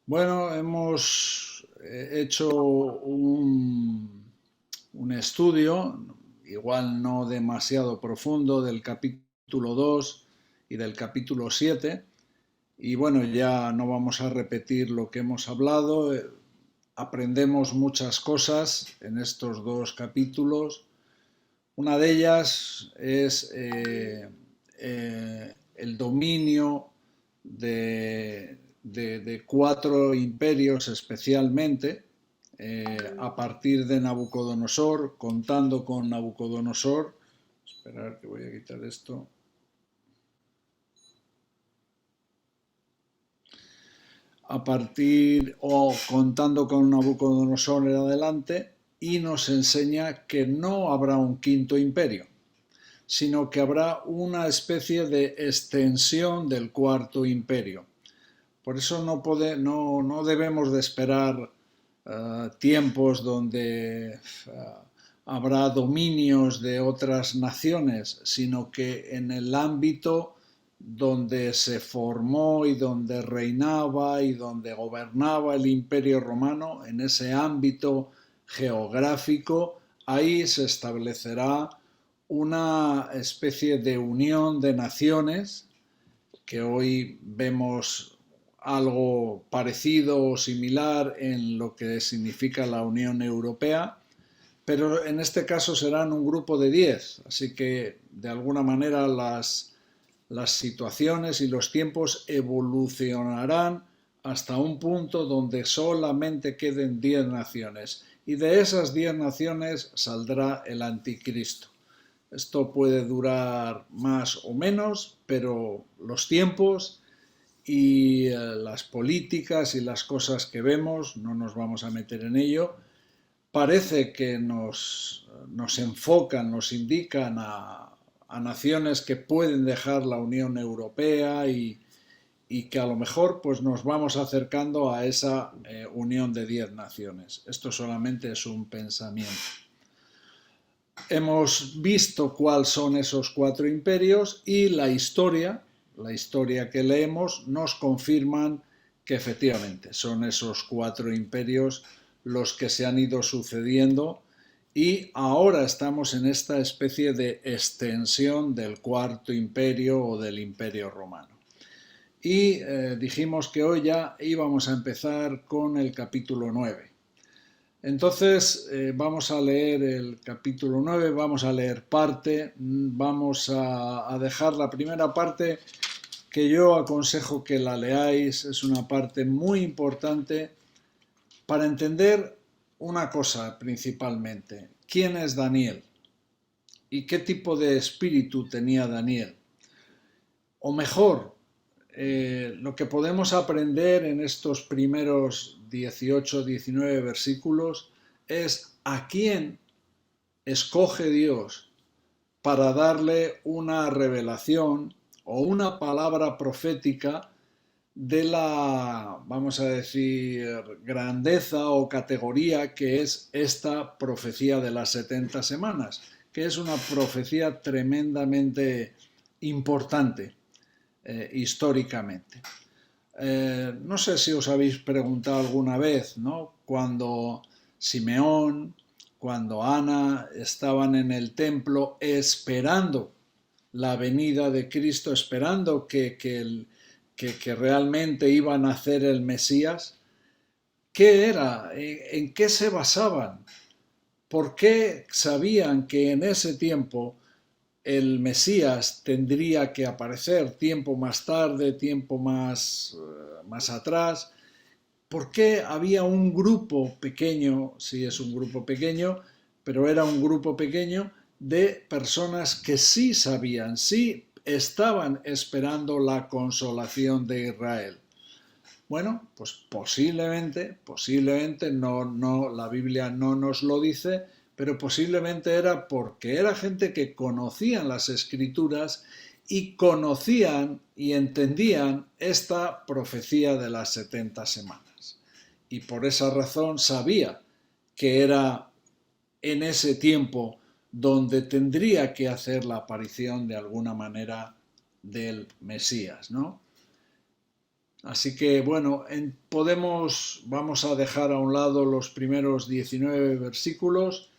Bueno, hemos hecho un estudio, igual no demasiado profundo, del capítulo 2 y del capítulo 7. Y bueno, ya no vamos a repetir lo que hemos hablado. Aprendemos muchas cosas en estos dos capítulos. Una de ellas es el dominio de cuatro imperios especialmente, a partir de Nabucodonosor, contando con Nabucodonosor. Esperar que voy a quitar esto. A partir o contando con Nabucodonosor en adelante, y nos enseña que no habrá un quinto imperio, sino que habrá una especie de extensión del cuarto imperio. Por eso no debemos de esperar tiempos donde habrá dominios de otras naciones, sino que en el ámbito donde se formó y donde reinaba y donde gobernaba el Imperio Romano, en ese ámbito geográfico, ahí se establecerá una especie de unión de naciones que hoy vemos algo parecido o similar en lo que significa la Unión Europea, pero en este caso serán un grupo de 10, así que de alguna manera las situaciones y los tiempos evolucionarán hasta un punto donde solamente queden 10 naciones, y de esas 10 naciones saldrá el anticristo. Esto puede durar más o menos, pero los tiempos y las políticas y las cosas que vemos, no nos vamos a meter en ello, parece que nos enfocan, nos indican a naciones que pueden dejar la Unión Europea y que a lo mejor pues nos vamos acercando a esa unión de 10 naciones. Esto solamente es un pensamiento. Hemos visto cuáles son esos cuatro imperios y la historia que leemos, nos confirman que efectivamente son esos cuatro imperios los que se han ido sucediendo, y ahora estamos en esta especie de extensión del cuarto imperio o del imperio romano. Y dijimos que hoy ya íbamos a empezar con el capítulo 9. Entonces vamos a leer el capítulo 9, vamos a leer parte, vamos a dejar la primera parte que yo aconsejo que la leáis. Es una parte muy importante para entender una cosa principalmente: ¿quién es Daniel? ¿Y qué tipo de espíritu tenía Daniel? O mejor, lo que podemos aprender en estos primeros 18-19 versículos es a quién escoge Dios para darle una revelación o una palabra profética de la, vamos a decir, grandeza o categoría que es esta profecía de las 70 semanas, que es una profecía tremendamente importante históricamente. No sé si os habéis preguntado alguna vez, ¿no? Cuando Simeón, cuando Ana estaban en el templo esperando la venida de Cristo, esperando que realmente iba a nacer el Mesías. ¿Qué era? ¿En qué se basaban? ¿Por qué sabían que en ese tiempo el Mesías tendría que aparecer tiempo más tarde, tiempo más atrás? ¿Por qué había un grupo pequeño, sí es un grupo pequeño, pero era un grupo pequeño de personas que sí sabían, sí estaban esperando la consolación de Israel? Bueno, pues posiblemente, no, la Biblia no nos lo dice, pero posiblemente era porque era gente que conocían las Escrituras y conocían y entendían esta profecía de las 70 semanas. Y por esa razón sabía que era en ese tiempo donde tendría que hacer la aparición de alguna manera del Mesías, ¿no? Así que bueno, vamos a dejar a un lado los primeros 19 versículos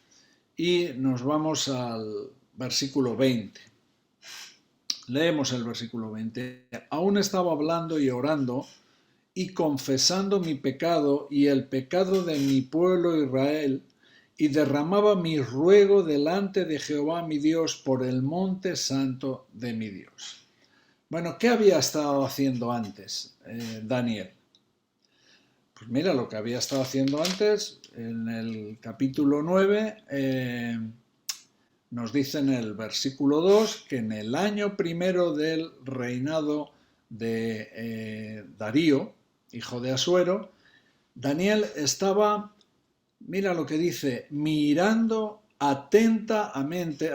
y nos vamos al versículo 20. Leemos el versículo 20. Aún estaba hablando y orando y confesando mi pecado y el pecado de mi pueblo Israel, y derramaba mi ruego delante de Jehová mi Dios por el monte santo de mi Dios. Bueno, ¿qué había estado haciendo antes Daniel? Pues mira, lo que había estado haciendo antes, en el capítulo 9, nos dice en el versículo 2 que en el año primero del reinado de Darío, hijo de Asuero, Daniel estaba, mira lo que dice, mirando atentamente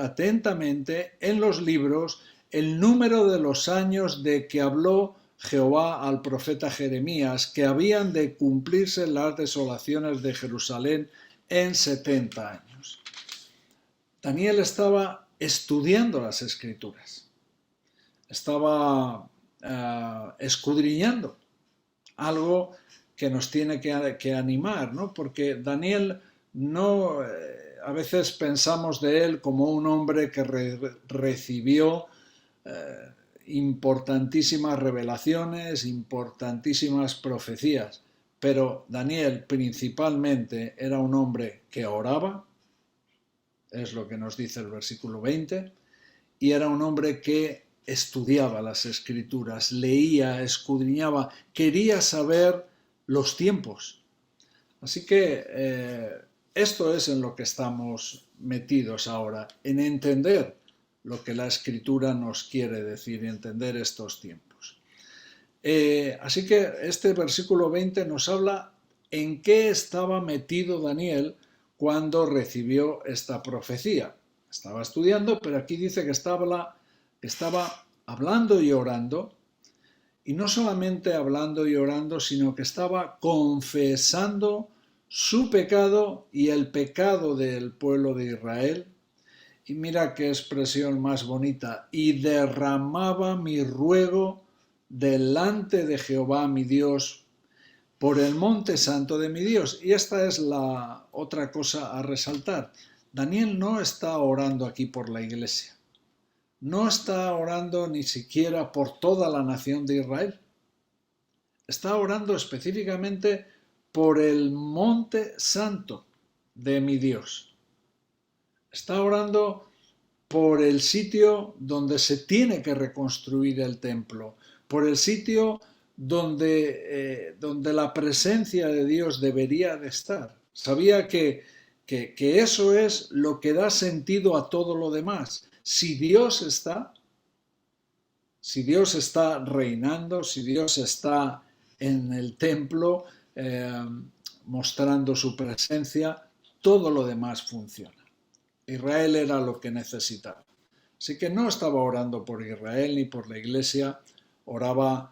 en los libros el número de los años de que habló Jehová al profeta Jeremías, que habían de cumplirse las desolaciones de Jerusalén en 70 años. Daniel estaba estudiando las Escrituras, estaba escudriñando, algo que nos tiene que animar, ¿no? Porque Daniel no, a veces pensamos de él como un hombre que recibió importantísimas revelaciones, importantísimas profecías, pero Daniel principalmente era un hombre que oraba, es lo que nos dice el versículo 20, y era un hombre que estudiaba las Escrituras, leía, escudriñaba, quería saber los tiempos. Así que esto es en lo que estamos metidos ahora, en entender lo que la Escritura nos quiere decir y entender estos tiempos. Así que este versículo 20 nos habla en qué estaba metido Daniel cuando recibió esta profecía. Estaba estudiando, pero aquí dice que estaba hablando y orando, y no solamente hablando y orando, sino que estaba confesando su pecado y el pecado del pueblo de Israel. Y mira qué expresión más bonita, y derramaba mi ruego delante de Jehová mi Dios por el monte santo de mi Dios. Y esta es la otra cosa a resaltar. Daniel no está orando aquí por la iglesia, no está orando ni siquiera por toda la nación de Israel, está orando específicamente por el monte santo de mi Dios. Está orando por el sitio donde se tiene que reconstruir el templo, por el sitio donde la presencia de Dios debería de estar. Sabía que eso es lo que da sentido a todo lo demás. Si Dios está reinando, si Dios está en el templo mostrando su presencia, todo lo demás funciona. Israel era lo que necesitaba. Así que no estaba orando por Israel ni por la iglesia, oraba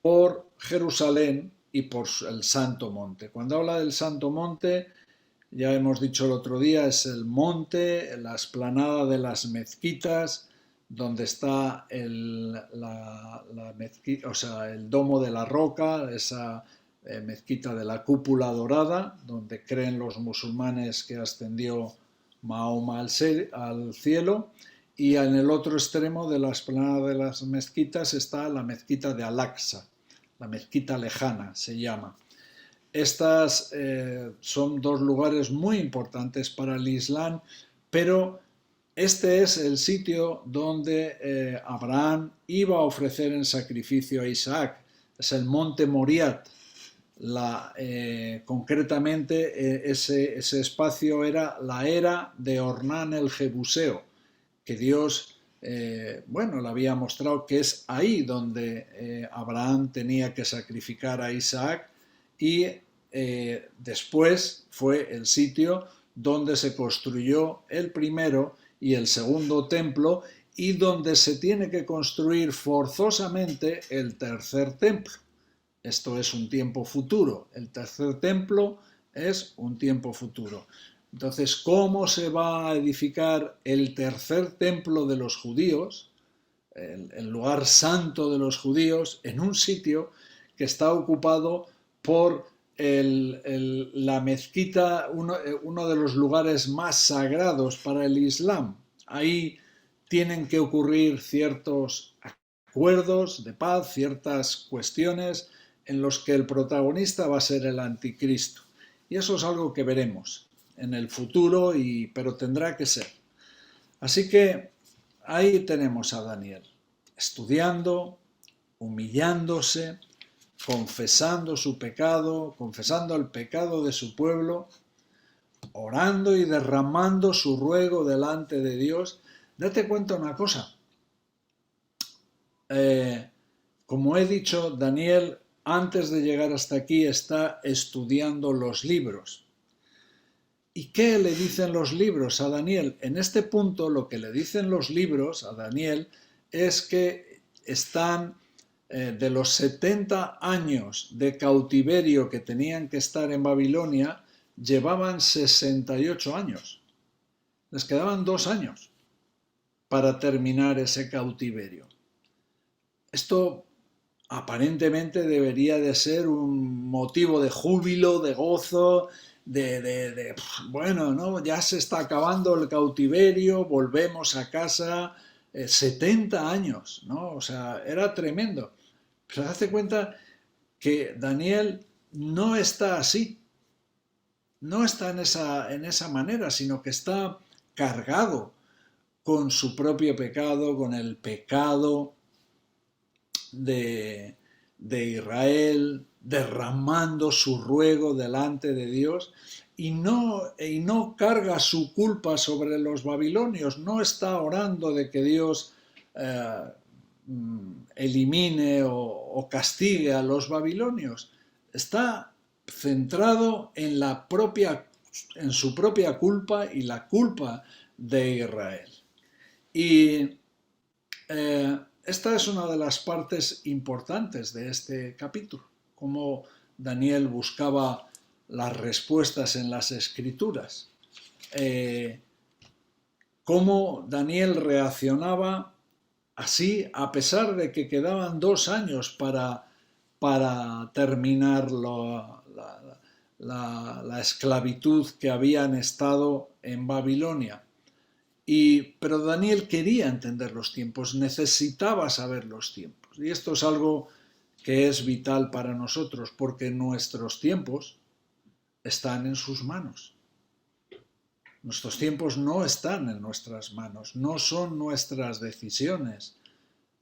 por Jerusalén y por el Santo Monte. Cuando habla del Santo Monte, ya hemos dicho el otro día, es el monte, la explanada de las mezquitas, donde está el domo de la roca, esa mezquita de la cúpula dorada, donde creen los musulmanes que ascendió Mahoma al cielo, y en el otro extremo de la explanada de las mezquitas está la mezquita de Al-Aqsa, la mezquita lejana se llama. Estas son dos lugares muy importantes para el Islam, pero este es el sitio donde Abraham iba a ofrecer en sacrificio a Isaac, es el monte Moriat. Concretamente ese espacio era la era de Ornán el Jebuseo, que Dios le había mostrado que es ahí donde Abraham tenía que sacrificar a Isaac, y después fue el sitio donde se construyó el primero y el segundo templo, y donde se tiene que construir forzosamente el tercer templo. Esto es un tiempo futuro, el tercer templo es un tiempo futuro. Entonces, ¿cómo se va a edificar el tercer templo de los judíos, el lugar santo de los judíos, en un sitio que está ocupado por la mezquita, uno de los lugares más sagrados para el Islam. Ahí tienen que ocurrir ciertos acuerdos de paz, ciertas cuestiones en los que el protagonista va a ser el anticristo. Y eso es algo que veremos en el futuro, pero tendrá que ser. Así que ahí tenemos a Daniel, estudiando, humillándose, confesando su pecado, confesando el pecado de su pueblo, orando y derramando su ruego delante de Dios. Date cuenta una cosa. Como he dicho, Daniel, antes de llegar hasta aquí, está estudiando los libros. ¿Y qué le dicen los libros a Daniel? En este punto, lo que le dicen los libros a Daniel es que están de los 70 años de cautiverio que tenían que estar en Babilonia, llevaban 68 años. Les quedaban 2 años para terminar ese cautiverio. Esto aparentemente debería de ser un motivo de júbilo, de gozo, bueno, ¿no? Ya se está acabando el cautiverio, volvemos a casa, 70 años, ¿no? O sea, era tremendo. Pero se hace cuenta que Daniel no está así, no está en esa manera, sino que está cargado con su propio pecado, con el pecado de Israel, derramando su ruego delante de Dios y no carga su culpa sobre los babilonios, no está orando de que Dios elimine o castigue a los babilonios, está centrado en su propia culpa y la culpa de Israel. Y esta es una de las partes importantes de este capítulo, cómo Daniel buscaba las respuestas en las Escrituras, cómo Daniel reaccionaba así a pesar de que quedaban 2 años para terminar la esclavitud que habían estado en Babilonia. Pero Daniel quería entender los tiempos, necesitaba saber los tiempos. Y esto es algo que es vital para nosotros, porque nuestros tiempos están en sus manos. Nuestros tiempos no están en nuestras manos, no son nuestras decisiones,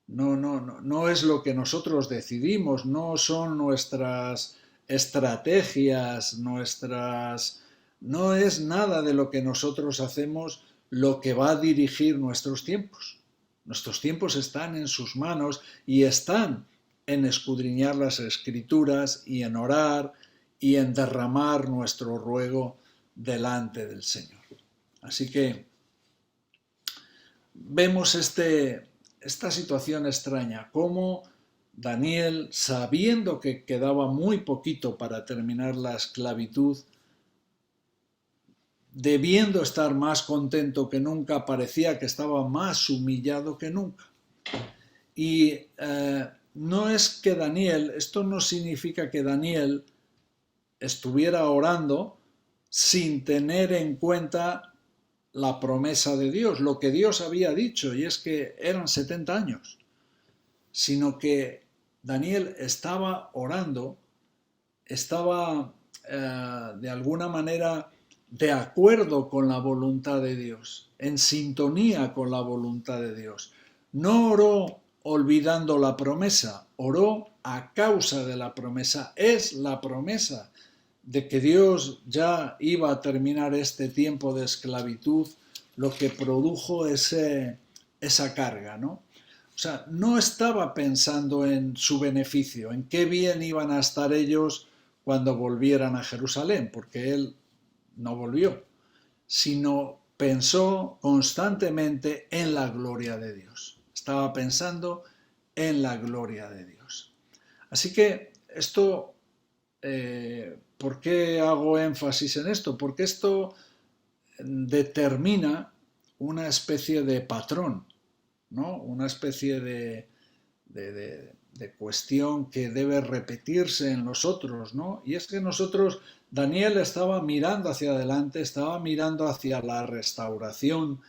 no es lo que nosotros decidimos, no son nuestras estrategias, no es nada de lo que nosotros hacemos lo que va a dirigir nuestros tiempos. Nuestros tiempos están en sus manos y están en escudriñar las Escrituras y en orar y en derramar nuestro ruego delante del Señor. Así que vemos esta situación extraña, cómo Daniel, sabiendo que quedaba muy poquito para terminar la esclavitud, debiendo estar más contento que nunca, parecía que estaba más humillado que nunca. Y no es que Daniel, esto no significa que Daniel estuviera orando sin tener en cuenta la promesa de Dios, lo que Dios había dicho, y es que eran 70 años, sino que Daniel estaba orando, estaba de alguna manera de acuerdo con la voluntad de Dios, en sintonía con la voluntad de Dios. No oró olvidando la promesa, oró a causa de la promesa. Es la promesa de que Dios ya iba a terminar este tiempo de esclavitud lo que produjo esa carga, ¿no? O sea, no estaba pensando en su beneficio, en qué bien iban a estar ellos cuando volvieran a Jerusalén, porque él no volvió, sino pensó constantemente en la gloria de Dios. Estaba pensando en la gloria de Dios. Así que esto, ¿por qué hago énfasis en esto? Porque esto determina una especie de patrón, ¿no? Una especie de cuestión que debe repetirse en nosotros, ¿no? Y es que nosotros, Daniel estaba mirando hacia adelante, estaba mirando hacia la restauración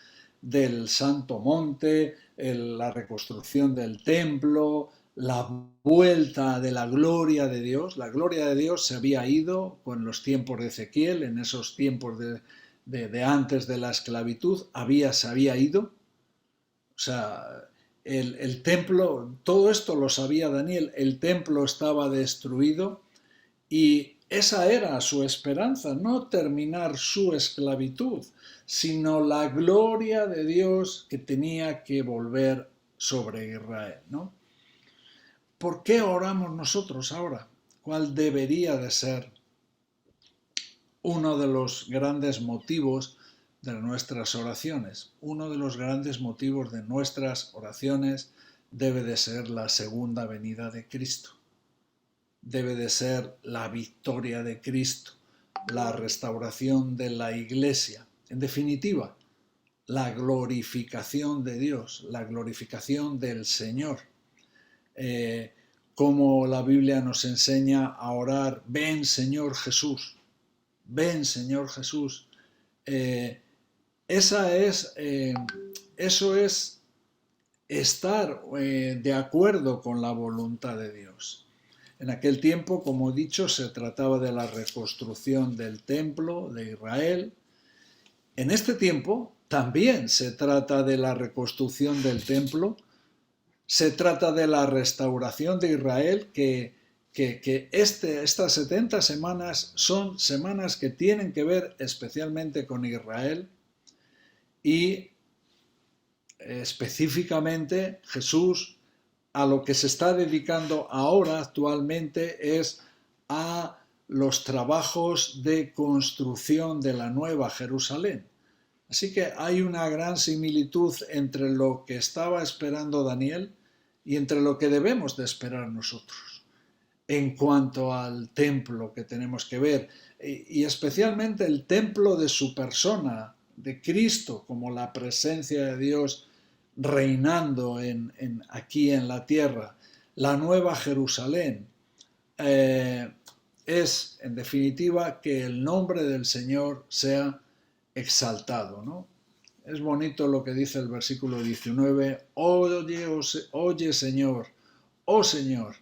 del Santo Monte, la reconstrucción del templo, la vuelta de la gloria de Dios. La gloria de Dios se había ido con los tiempos de Ezequiel, en esos tiempos de antes de la esclavitud, se había ido. O sea, el templo, todo esto lo sabía Daniel, el templo estaba destruido y esa era su esperanza, no terminar su esclavitud, sino la gloria de Dios que tenía que volver sobre Israel, ¿no? ¿Por qué oramos nosotros ahora? ¿Cuál debería de ser uno de los grandes motivos de nuestras oraciones? Uno de los grandes motivos de nuestras oraciones debe de ser la segunda venida de Cristo. Debe de ser la victoria de Cristo, la restauración de la Iglesia. En definitiva, la glorificación de Dios, la glorificación del Señor. Como la Biblia nos enseña a orar, ven Señor Jesús, ven Señor Jesús. Eso es estar de acuerdo con la voluntad de Dios. En aquel tiempo, como he dicho, se trataba de la reconstrucción del templo de Israel. En este tiempo también se trata de la reconstrucción del templo, se trata de la restauración de Israel, que estas 70 semanas son semanas que tienen que ver especialmente con Israel y específicamente Jesús a lo que se está dedicando ahora actualmente es a los trabajos de construcción de la Nueva Jerusalén. Así que hay una gran similitud entre lo que estaba esperando Daniel y entre lo que debemos de esperar nosotros en cuanto al templo que tenemos que ver, y especialmente el templo de su persona, de Cristo, como la presencia de Dios reinando aquí en la tierra. La Nueva Jerusalén es, en definitiva, que el nombre del Señor sea exaltado, ¿no? Es bonito lo que dice el versículo 19, oye Señor, oh Señor,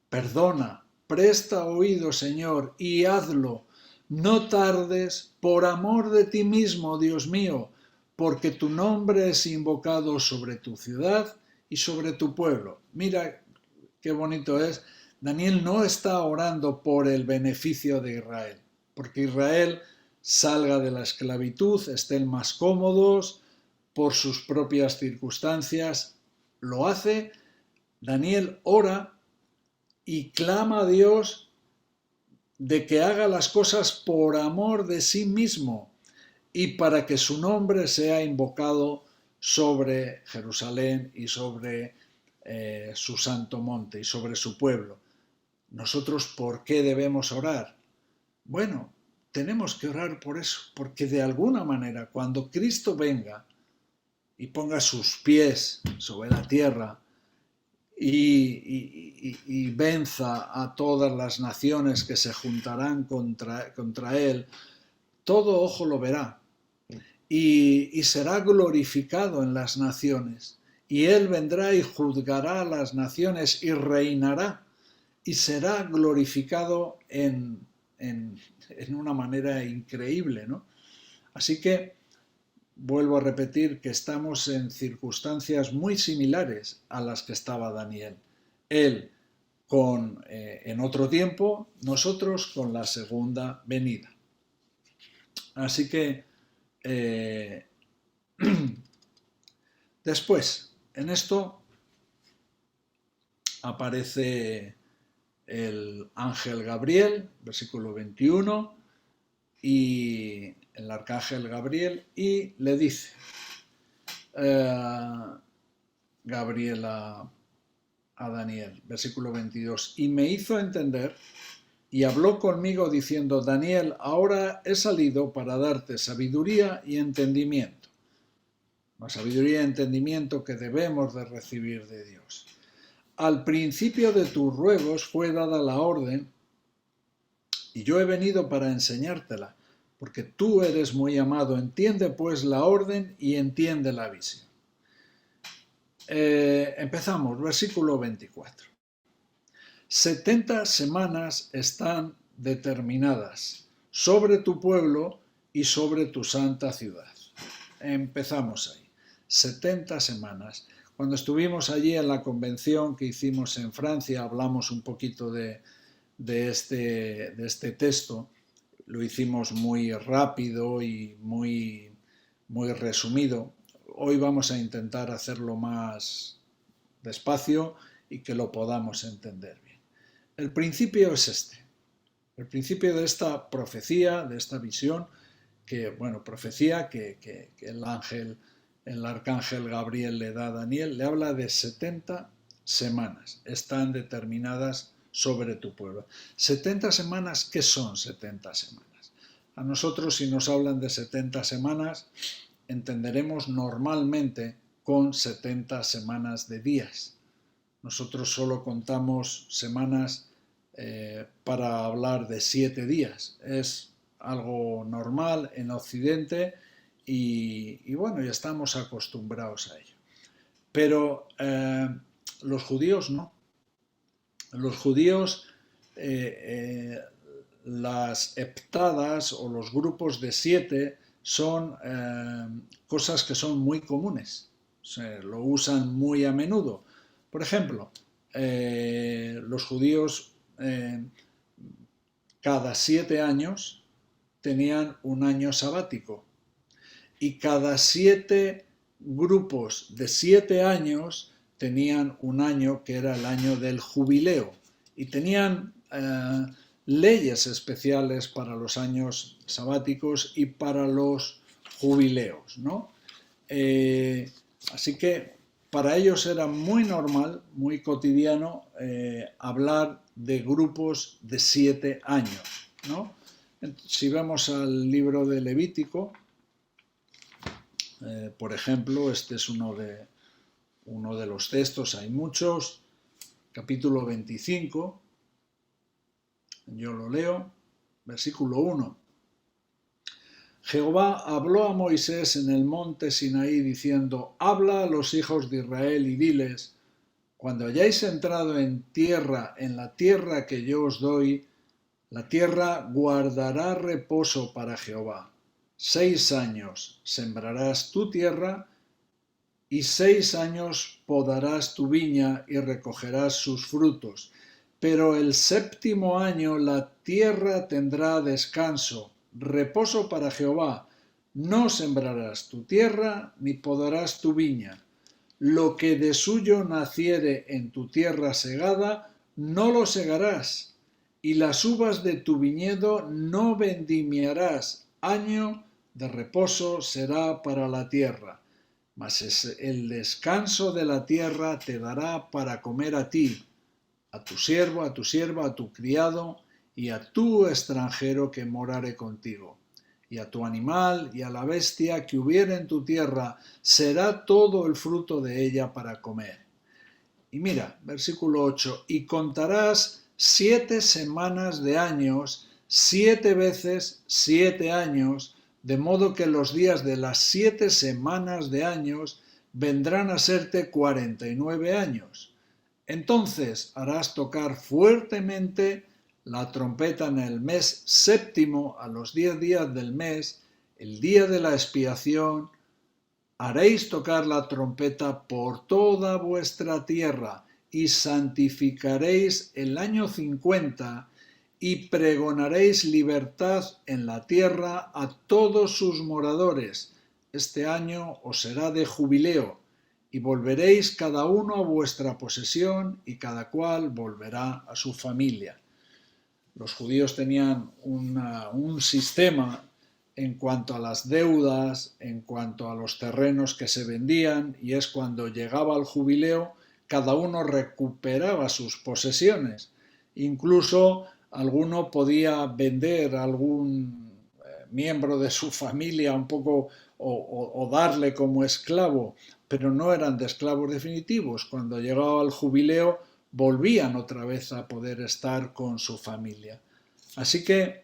perdona, presta oído Señor y hazlo, no tardes por amor de ti mismo, Dios mío, porque tu nombre es invocado sobre tu ciudad y sobre tu pueblo. Mira qué bonito es. Daniel no está orando por el beneficio de Israel, porque Israel salga de la esclavitud, estén más cómodos por sus propias circunstancias. Lo hace. Daniel ora y clama a Dios de que haga las cosas por amor de sí mismo y para que su nombre sea invocado sobre Jerusalén y sobre su santo monte y sobre su pueblo. ¿Nosotros por qué debemos orar? Bueno, tenemos que orar por eso, porque de alguna manera cuando Cristo venga y ponga sus pies sobre la tierra y venza a todas las naciones que se juntarán contra él, todo ojo lo verá y será glorificado en las naciones. Y él vendrá y juzgará a las naciones y reinará y será glorificado en una manera increíble, ¿no? Así que vuelvo a repetir que estamos en circunstancias muy similares a las que estaba Daniel. Él en otro tiempo, nosotros con la segunda venida. Así que después, en esto aparece el ángel Gabriel, versículo 21, y el arcángel Gabriel, y le dice Gabriel a Daniel, versículo 22, y me hizo entender y habló conmigo diciendo, Daniel, ahora he salido para darte sabiduría y entendimiento. La sabiduría y entendimiento que debemos de recibir de Dios. al principio de tus ruegos fue dada la orden, y yo he venido para enseñártela, porque tú eres muy amado. Entiende pues la orden y entiende la visión. Empezamos, versículo 24. 70 semanas están determinadas sobre tu pueblo y sobre tu santa ciudad. Empezamos ahí. 70 semanas. Cuando estuvimos allí en la convención que hicimos en Francia, hablamos un poquito de este texto. Lo hicimos muy rápido y muy resumido. Hoy vamos a intentar hacerlo más despacio y que lo podamos entender bien. El principio es este. El principio de esta profecía, de esta visión, profecía que el arcángel Gabriel le da a Daniel, le habla de 70 semanas. Están determinadas sobre tu pueblo. 70 semanas, ¿qué son 70 semanas? A nosotros, si nos hablan de 70 semanas, entenderemos normalmente con 70 semanas de días. Nosotros solo contamos semanas para hablar de 7 días. Es algo normal en Occidente y bueno, ya estamos acostumbrados a ello. Pero los judíos no. Los judíos, las heptadas o los grupos de 7 son cosas que son muy comunes. Se lo usan muy a menudo. Por ejemplo, los judíos cada 7 años tenían un año sabático y cada 7 grupos de 7 años tenían un año que era el año del jubileo y tenían leyes especiales para los años sabáticos y para los jubileos, ¿no? Así que para ellos era muy normal, muy cotidiano hablar de grupos de 7 años, ¿no? Si vemos al libro de Levítico, por ejemplo, este es uno de los textos, hay muchos, capítulo 25, yo lo leo, versículo 1. Jehová habló a Moisés en el monte Sinaí diciendo: habla a los hijos de Israel y diles: cuando hayáis entrado en la tierra que yo os doy, la tierra guardará reposo para Jehová. 6 años sembrarás tu tierra y 6 años podarás tu viña y recogerás sus frutos. Pero el 7º año la tierra tendrá descanso, reposo para Jehová. No sembrarás tu tierra ni podarás tu viña. Lo que de suyo naciere en tu tierra segada, no lo segarás, y las uvas de tu viñedo no vendimiarás. Año de reposo será para la tierra. Mas el descanso de la tierra te dará para comer a ti, a tu siervo, a tu sierva, a tu criado y a tu extranjero que morare contigo. Y a tu animal y a la bestia que hubiere en tu tierra, será todo el fruto de ella para comer. Y mira, versículo 8, y contarás 7 semanas de años, 7 veces 7 años, de modo que los días de las 7 semanas de años vendrán a serte 49 años. Entonces harás tocar fuertemente la trompeta en el mes 7º, a los 10 días del mes, el día de la expiación. Haréis tocar la trompeta por toda vuestra tierra y santificaréis el año 50 y pregonaréis libertad en la tierra a todos sus moradores. Este año os será de jubileo y volveréis cada uno a vuestra posesión y cada cual volverá a su familia. Los judíos tenían un sistema en cuanto a las deudas, en cuanto a los terrenos que se vendían, y es cuando llegaba el jubileo, cada uno recuperaba sus posesiones. Incluso alguno podía vender a algún miembro de su familia un poco o darle como esclavo, pero no eran de esclavos definitivos. Cuando llegaba el jubileo, volvían otra vez a poder estar con su familia. Así que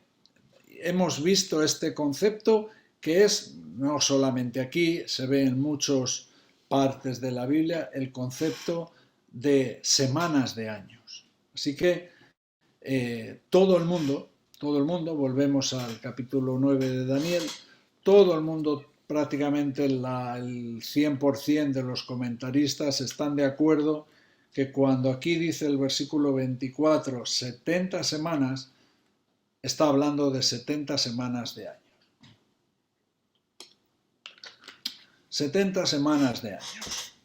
hemos visto este concepto que es, no solamente aquí, se ve en muchas partes de la Biblia, el concepto de semanas de años. Así que todo el mundo, volvemos al capítulo 9 de Daniel, todo el mundo, prácticamente el 100% de los comentaristas están de acuerdo que cuando aquí dice el versículo 24, 70 semanas, está hablando de 70 semanas de años. 70 semanas de años.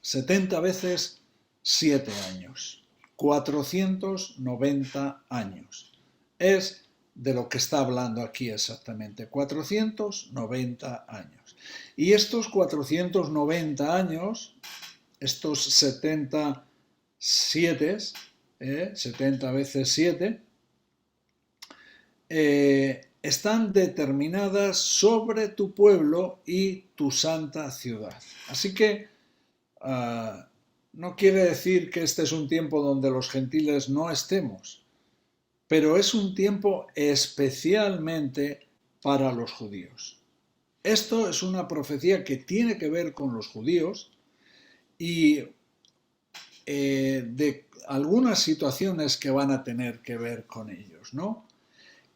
70 veces 7 años. 490 años. Es de lo que está hablando aquí exactamente. 490 años. Y estos 490 años, estos 70 70 veces 7, están determinadas sobre tu pueblo y tu santa ciudad. Así que no quiere decir que este es un tiempo donde los gentiles no estemos, pero es un tiempo especialmente para los judíos. Esto es una profecía que tiene que ver con los judíos y de algunas situaciones que van a tener que ver con ellos, ¿no?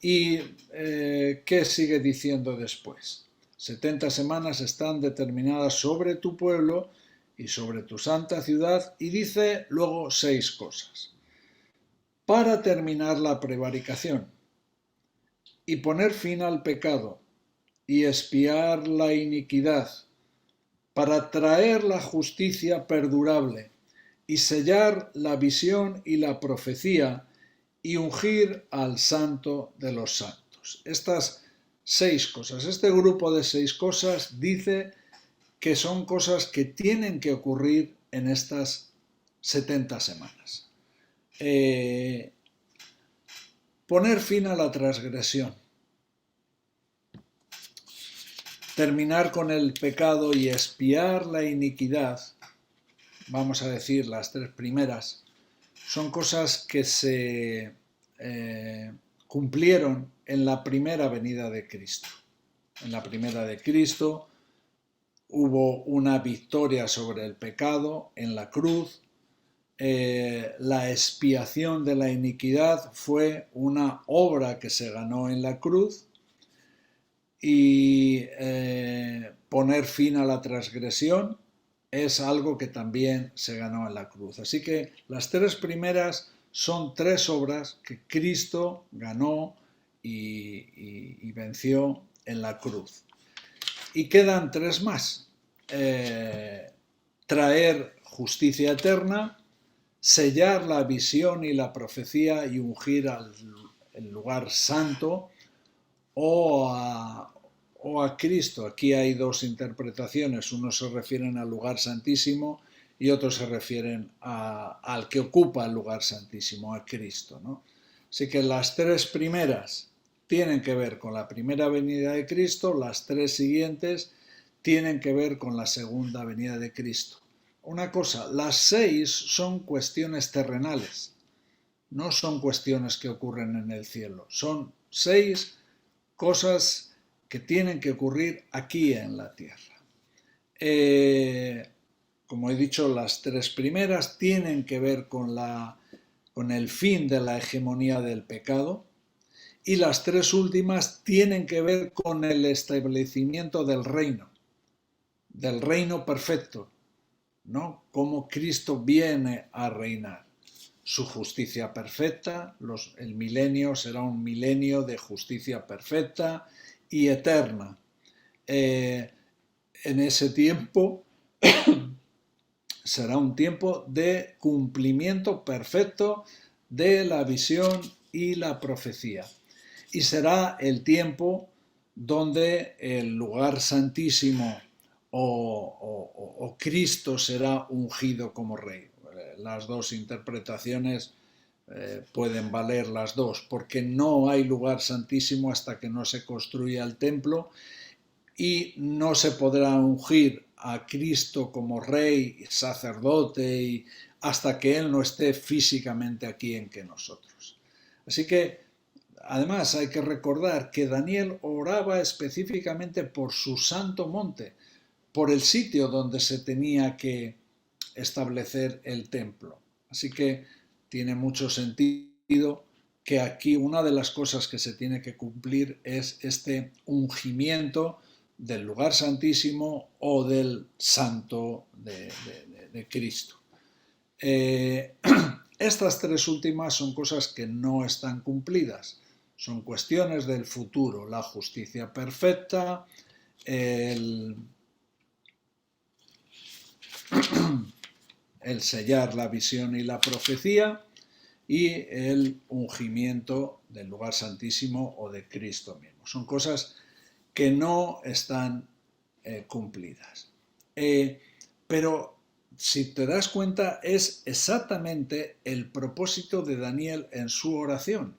¿Y qué sigue diciendo después? 70 semanas están determinadas sobre tu pueblo y sobre tu santa ciudad, y dice luego 6 cosas. Para terminar la prevaricación y poner fin al pecado y expiar la iniquidad, para traer la justicia perdurable y sellar la visión y la profecía y ungir al santo de los santos. Estas 6 cosas, este grupo de 6 cosas dice que son cosas que tienen que ocurrir en estas 70 semanas. Poner fin a la transgresión, terminar con el pecado y expiar la iniquidad, vamos a decir las 3 primeras, son cosas que se cumplieron en la primera venida de Cristo. En la primera de Cristo hubo una victoria sobre el pecado en la cruz. La expiación de la iniquidad fue una obra que se ganó en la cruz, y poner fin a la transgresión es algo que también se ganó en la cruz. Así que las 3 primeras son 3 obras que Cristo ganó y venció en la cruz. Y quedan 3 más. Traer justicia eterna, sellar la visión y la profecía y ungir al lugar santo o a Cristo. Aquí hay 2 interpretaciones, unos se refieren al lugar santísimo y otros se refieren al que ocupa el lugar santísimo, a Cristo, ¿no? Así que las 3 primeras tienen que ver con la primera venida de Cristo, las 3 siguientes tienen que ver con la segunda venida de Cristo. Una cosa, las 6 son cuestiones terrenales, no son cuestiones que ocurren en el cielo, son 6 cosas que tienen que ocurrir aquí en la tierra. Como he dicho, las 3 primeras tienen que ver con el fin de la hegemonía del pecado, y las 3 últimas tienen que ver con el establecimiento del reino perfecto, ¿no? Cómo Cristo viene a reinar. Su justicia perfecta, el milenio será un milenio de justicia perfecta y eterna. En ese tiempo será un tiempo de cumplimiento perfecto de la visión y la profecía. Y será el tiempo donde el lugar santísimo o Cristo será ungido como rey. Las 2 interpretaciones pueden valer las 2, porque no hay lugar santísimo hasta que no se construya el templo, y no se podrá ungir a Cristo como rey, sacerdote hasta que Él no esté físicamente aquí en que nosotros. Así que, además, hay que recordar que Daniel oraba específicamente por su santo monte, por el sitio donde se tenía que establecer el templo. Así que tiene mucho sentido que aquí una de las cosas que se tiene que cumplir es este ungimiento del lugar santísimo o del santo de Cristo. Estas tres últimas son cosas que no están cumplidas, son cuestiones del futuro, la justicia perfecta, el sellar la visión y la profecía y el ungimiento del lugar santísimo o de Cristo mismo. Son cosas que no están cumplidas. Pero si te das cuenta, es exactamente el propósito de Daniel en su oración.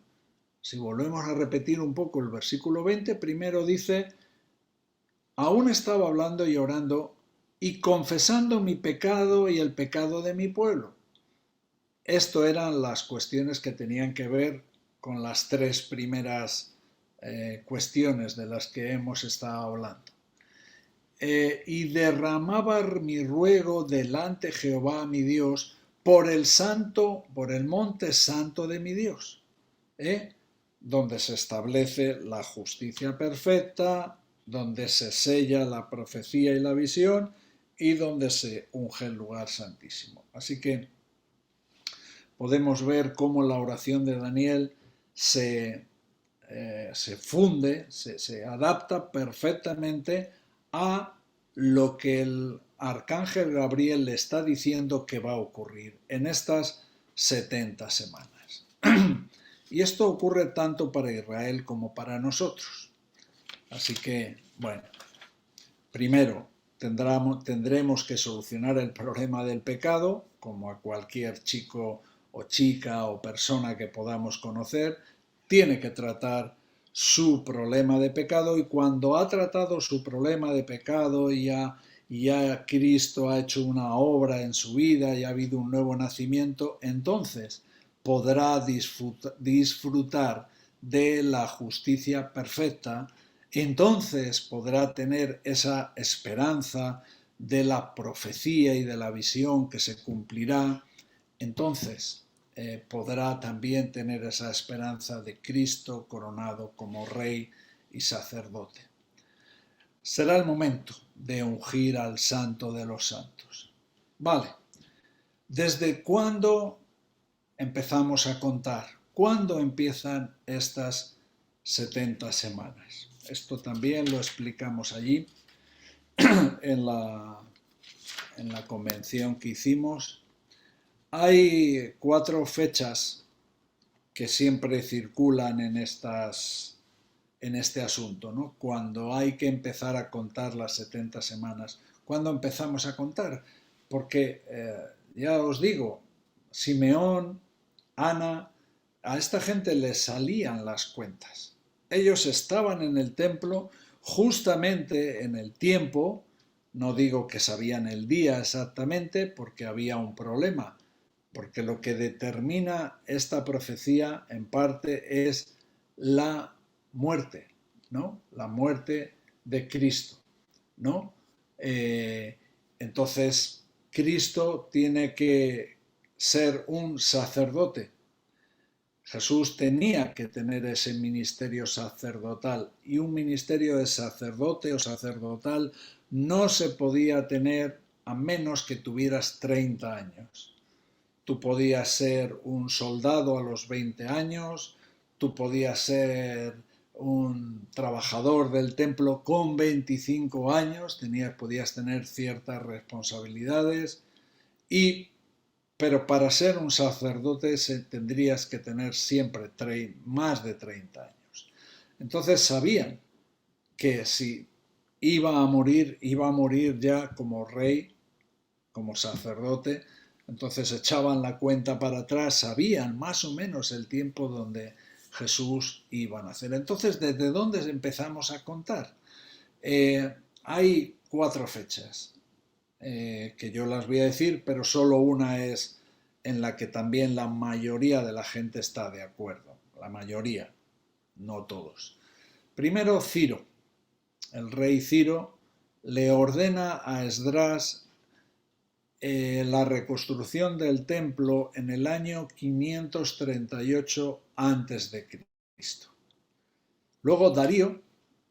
Si volvemos a repetir un poco el versículo 20, primero dice: aún estaba hablando y orando y confesando mi pecado y el pecado de mi pueblo. Esto eran las cuestiones que tenían que ver con las tres primeras cuestiones de las que hemos estado hablando. Y derramaba mi ruego delante Jehová mi Dios por el monte santo de mi Dios, donde se establece la justicia perfecta, donde se sella la profecía y la visión y donde se unge el lugar santísimo. Así que podemos ver cómo la oración de Daniel se funde, se adapta perfectamente a lo que el arcángel Gabriel le está diciendo que va a ocurrir en estas 70 semanas. Y esto ocurre tanto para Israel como para nosotros. Así que, bueno, primero tendremos que solucionar el problema del pecado, como a cualquier chico o chica o persona que podamos conocer, tiene que tratar su problema de pecado, y cuando ha tratado su problema de pecado y ya Cristo ha hecho una obra en su vida y ha habido un nuevo nacimiento, entonces podrá disfrutar de la justicia perfecta, entonces podrá tener esa esperanza de la profecía y de la visión que se cumplirá, entonces podrá también tener esa esperanza de Cristo coronado como Rey y sacerdote. Será el momento de ungir al Santo de los Santos. Vale, ¿desde cuándo empezamos a contar? ¿Cuándo empiezan estas 70 semanas? Esto también lo explicamos allí en la convención que hicimos. Hay 4 fechas que siempre circulan en este asunto, ¿no? Cuando hay que empezar a contar las 70 semanas. ¿Cuándo empezamos a contar? Porque, ya os digo, Simeón, Ana, a esta gente les salían las cuentas. Ellos estaban en el templo justamente en el tiempo, no digo que sabían el día exactamente porque había un problema, porque lo que determina esta profecía en parte es la muerte, ¿no? La muerte de Cristo, ¿no? Entonces, Cristo tiene que ser un sacerdote. Jesús tenía que tener ese ministerio sacerdotal, y un ministerio de sacerdote o sacerdotal no se podía tener a menos que tuvieras 30 años. Tú podías ser un soldado a los 20 años, tú podías ser un trabajador del templo con 25 años, podías tener ciertas responsabilidades, pero para ser un sacerdote tendrías que tener siempre más de 30 años. Entonces sabían que si iba a morir ya como rey, como sacerdote. Entonces echaban la cuenta para atrás, sabían más o menos el tiempo donde Jesús iba a nacer. Entonces, ¿desde dónde empezamos a contar? Hay 4 fechas que yo las voy a decir, pero solo una es en la que también la mayoría de la gente está de acuerdo. La mayoría, no todos. Primero, Ciro. El rey Ciro le ordena a Esdras la reconstrucción del templo en el año 538 a.C. Luego Darío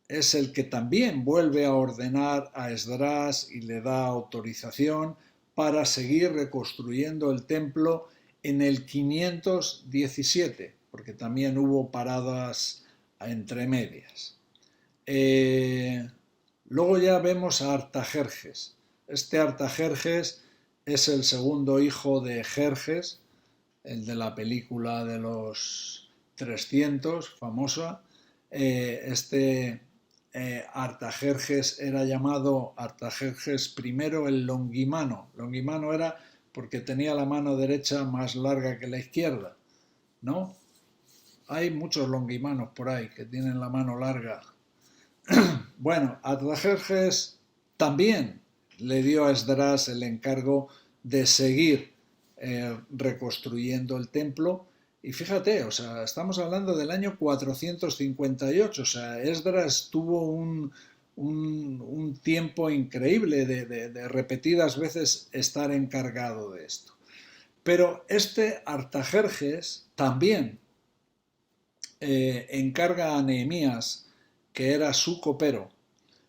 es el que también vuelve a ordenar a Esdras y le da autorización para seguir reconstruyendo el templo en el 517, porque también hubo paradas entre medias. Luego ya vemos a Artajerjes. Este Artajerjes es el segundo hijo de Jerjes, el de la película de los 300, famosa. Artajerjes era llamado Artajerjes I el Longimano. Longimano era porque tenía la mano derecha más larga que la izquierda, ¿no? Hay muchos longimanos por ahí que tienen la mano larga. Bueno, Artajerjes también le dio a Esdras el encargo de seguir reconstruyendo el templo. Y fíjate, o sea, estamos hablando del año 458, o sea, Esdras tuvo un tiempo increíble de repetidas veces estar encargado de esto. Pero este Artajerjes también encarga a Nehemías, que era su copero.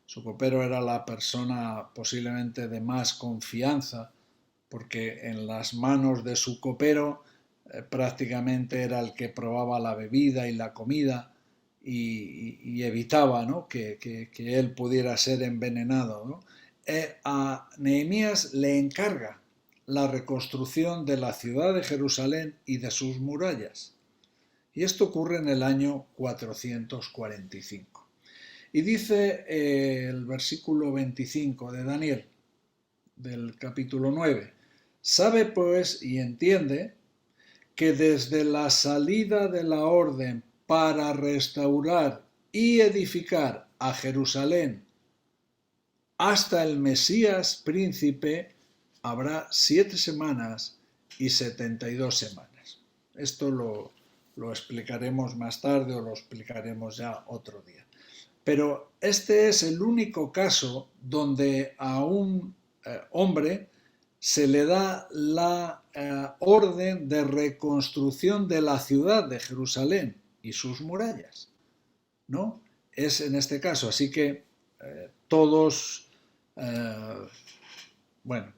Su copero era la persona posiblemente de más confianza, porque en las manos de su copero prácticamente era el que probaba la bebida y la comida y evitaba, ¿no?, que él pudiera ser envenenado, ¿no? A Nehemías le encarga la reconstrucción de la ciudad de Jerusalén y de sus murallas. Y esto ocurre en el año 445. Y dice el versículo 25 de Daniel, del capítulo 9, sabe pues y entiende que desde la salida de la orden para restaurar y edificar a Jerusalén hasta el Mesías príncipe habrá 7 semanas y 72 semanas. Esto lo explicaremos más tarde o lo explicaremos ya otro día. Pero este es el único caso donde a un hombre se le da la orden de reconstrucción de la ciudad de Jerusalén y sus murallas, ¿no? Es en este caso, así que todos, bueno,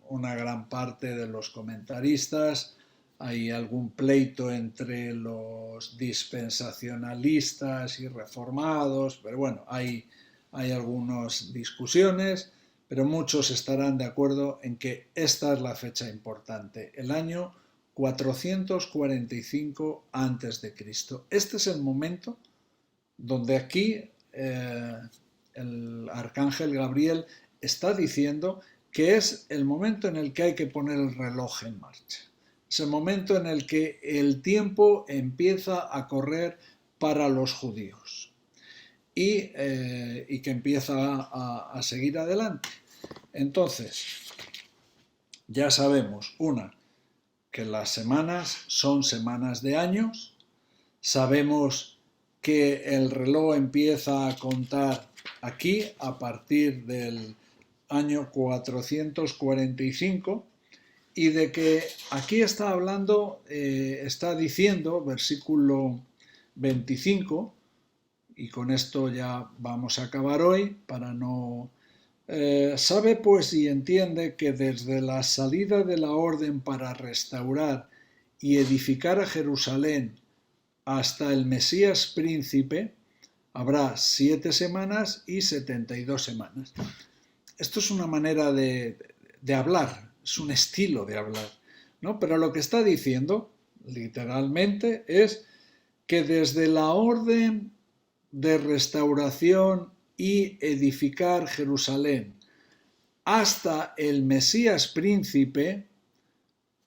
una gran parte de los comentaristas, hay algún pleito entre los dispensacionalistas y reformados, pero bueno, hay algunas discusiones, pero muchos estarán de acuerdo en que esta es la fecha importante, el año 445 a.C. Este es el momento donde aquí el arcángel Gabriel está diciendo que es el momento en el que hay que poner el reloj en marcha. Es el momento en el que el tiempo empieza a correr para los judíos y que empieza a seguir adelante. Entonces, ya sabemos, que las semanas son semanas de años, sabemos que el reloj empieza a contar aquí a partir del año 445 y de que aquí está hablando, está diciendo, versículo 25, y con esto ya vamos a acabar hoy para no... sabe pues y entiende que desde la salida de la orden para restaurar y edificar a Jerusalén hasta el Mesías príncipe habrá 7 semanas y 72 semanas. Esto es una manera de hablar, es un estilo de hablar, ¿no? Pero lo que está diciendo, literalmente, es que desde la orden de restauración y edificar Jerusalén hasta el Mesías príncipe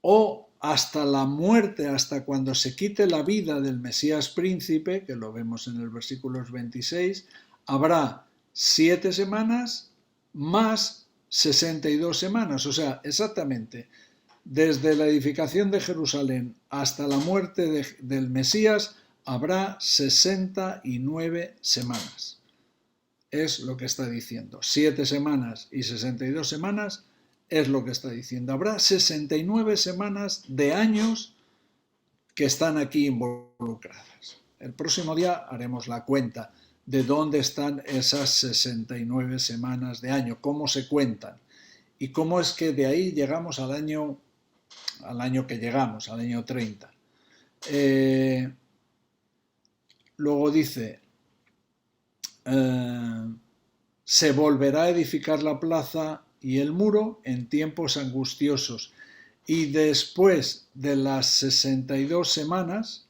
o hasta la muerte, hasta cuando se quite la vida del Mesías príncipe, que lo vemos en el versículo 26, habrá 7 semanas más 62 semanas, o sea, exactamente desde la edificación de Jerusalén hasta la muerte del Mesías habrá 69 semanas. Es lo que está diciendo. 7 semanas y 62 semanas es lo que está diciendo. Habrá 69 semanas de años que están aquí involucradas. El próximo día haremos la cuenta de dónde están esas 69 semanas de año, cómo se cuentan y cómo es que de ahí llegamos al año que llegamos, al año 30. Luego dice, se volverá a edificar la plaza y el muro en tiempos angustiosos, y después de las 62 semanas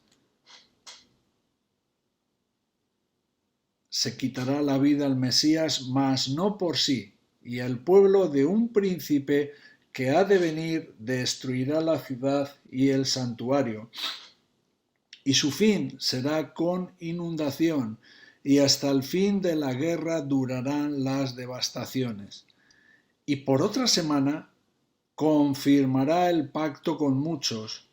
se quitará la vida al Mesías, mas no por sí, y el pueblo de un príncipe que ha de venir destruirá la ciudad y el santuario, y su fin será con inundación, y hasta el fin de la guerra durarán las devastaciones. Y por otra semana confirmará el pacto con muchos,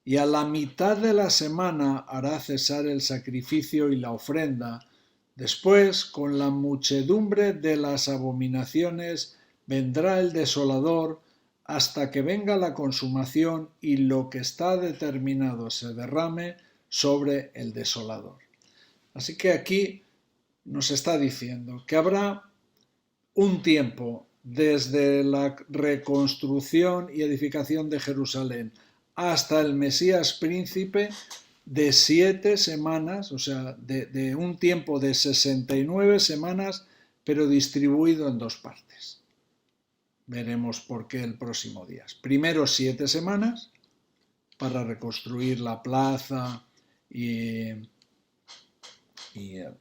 y a la mitad de la semana hará cesar el sacrificio y la ofrenda. Después, con la muchedumbre de las abominaciones, vendrá el desolador, hasta que venga la consumación y lo que está determinado se derrame sobre el desolador. Así que aquí nos está diciendo que habrá un tiempo desde la reconstrucción y edificación de Jerusalén hasta el Mesías príncipe de 7 semanas, o sea, de un tiempo de 69 semanas, pero distribuido en 2 partes. Veremos por qué el próximo día. Primero 7 semanas para reconstruir la plaza y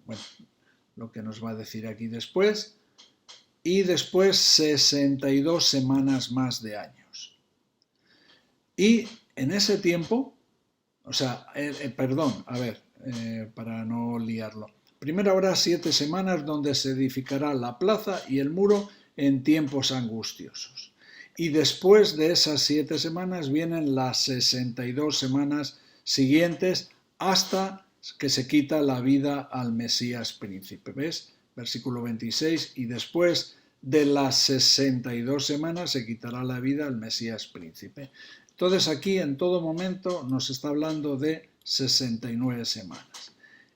bueno, lo que nos va a decir aquí después. Y después 62 semanas más de años. Y en ese tiempo, o sea, para no liarlo. Primero habrá 7 semanas donde se edificará la plaza y el muro en tiempos angustiosos. Y después de esas 7 semanas vienen las 62 semanas siguientes hasta que se quita la vida al Mesías príncipe. ¿Ves? Versículo 26, y después de las 62 semanas se quitará la vida al Mesías príncipe. Entonces aquí en todo momento nos está hablando de 69 semanas.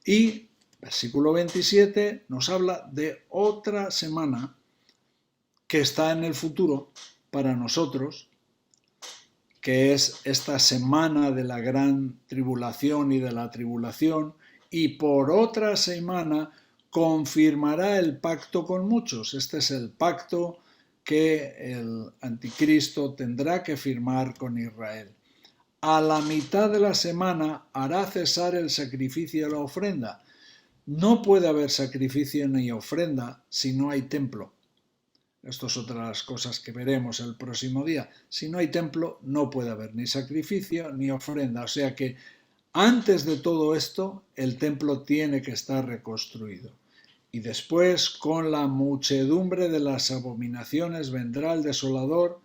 Y versículo 27 nos habla de otra semana que está en el futuro para nosotros, que es esta semana de la gran tribulación y de la tribulación, y por otra semana confirmará el pacto con muchos. Este es el pacto que el anticristo tendrá que firmar con Israel. A la mitad de la semana hará cesar el sacrificio y la ofrenda. No puede haber sacrificio ni ofrenda si no hay templo. Esto es otra de las cosas que veremos el próximo día. Si no hay templo, no puede haber ni sacrificio ni ofrenda. O sea que antes de todo esto, el templo tiene que estar reconstruido. Y después, con la muchedumbre de las abominaciones, vendrá el desolador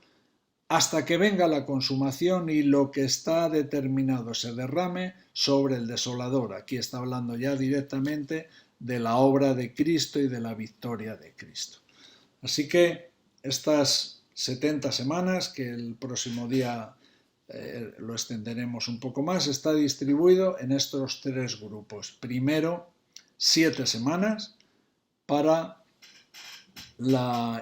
hasta que venga la consumación y lo que está determinado se derrame sobre el desolador. Aquí está hablando ya directamente de la obra de Cristo y de la victoria de Cristo. Así que estas 70 semanas, que el próximo día lo extenderemos un poco más, está distribuido en estos 3 grupos. Primero, 7 semanas para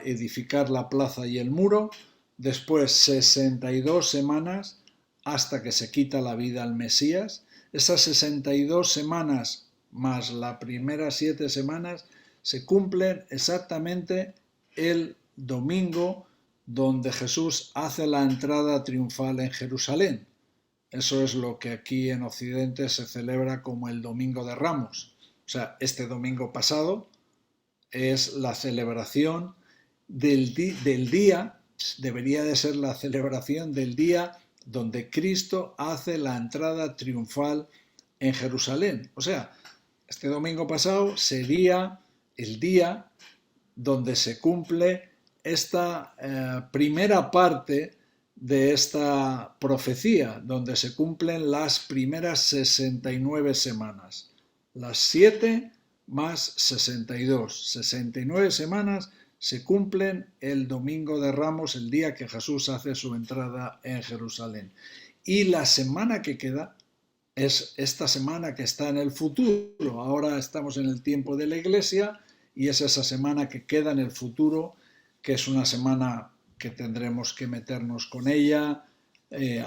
edificar la plaza y el muro. Después 62 semanas hasta que se quita la vida al Mesías. Esas 62 semanas más las primeras 7 semanas se cumplen exactamente el domingo donde Jesús hace la entrada triunfal en Jerusalén. Eso es lo que aquí en Occidente se celebra como el Domingo de Ramos. O sea, este domingo pasado es la celebración del día, debería de ser la celebración del día donde Cristo hace la entrada triunfal en Jerusalén. O sea, este domingo pasado sería el día donde se cumple esta primera parte de esta profecía, donde se cumplen las primeras 69 semanas. Las 7 más 62. 69 semanas se cumplen el Domingo de Ramos, el día que Jesús hace su entrada en Jerusalén. Y la semana que queda es esta semana que está en el futuro. Ahora estamos en el tiempo de la Iglesia y es esa semana que queda en el futuro, que es una semana que tendremos que meternos con ella.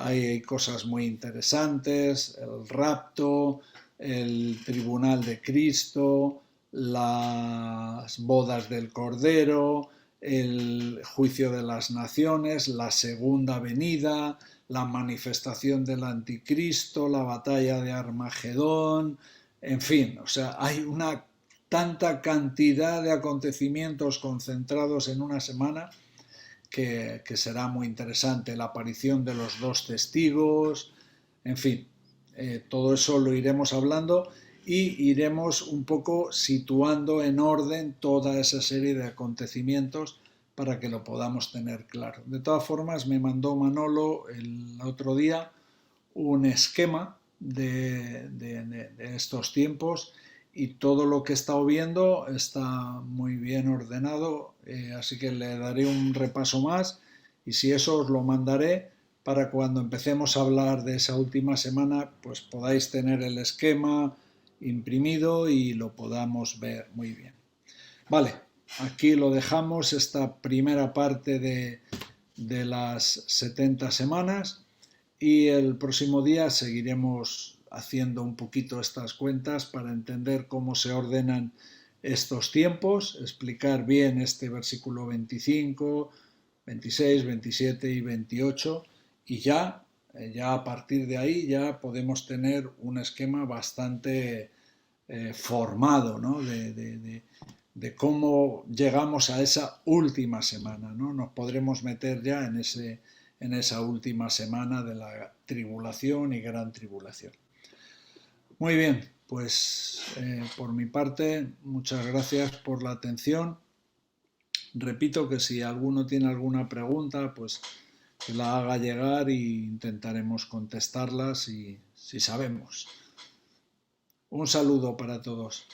Hay cosas muy interesantes, el rapto, el tribunal de Cristo, las bodas del Cordero, el juicio de las naciones, la segunda venida, la manifestación del anticristo, la batalla de Armagedón, en fin, o sea, hay una tanta cantidad de acontecimientos concentrados en una semana que será muy interesante. La aparición de los dos testigos, en fin, todo eso lo iremos hablando y iremos un poco situando en orden toda esa serie de acontecimientos para que lo podamos tener claro. De todas formas, me mandó Manolo el otro día un esquema de estos tiempos y todo lo que he estado viendo está muy bien ordenado, así que le daré un repaso más y si eso os lo mandaré para cuando empecemos a hablar de esa última semana, pues podáis tener el esquema imprimido y lo podamos ver muy bien. Vale, aquí lo dejamos, esta primera parte de las 70 semanas y el próximo día seguiremos haciendo un poquito estas cuentas para entender cómo se ordenan estos tiempos, explicar bien este versículo 25, 26, 27 y 28 y ya a partir de ahí ya podemos tener un esquema bastante formado, ¿no? de cómo llegamos a esa última semana, ¿no? Nos podremos meter ya en esa última semana de la tribulación y gran tribulación. Muy bien, pues por mi parte, muchas gracias por la atención. Repito que si alguno tiene alguna pregunta, pues que la haga llegar e intentaremos contestarlas si sabemos. Un saludo para todos.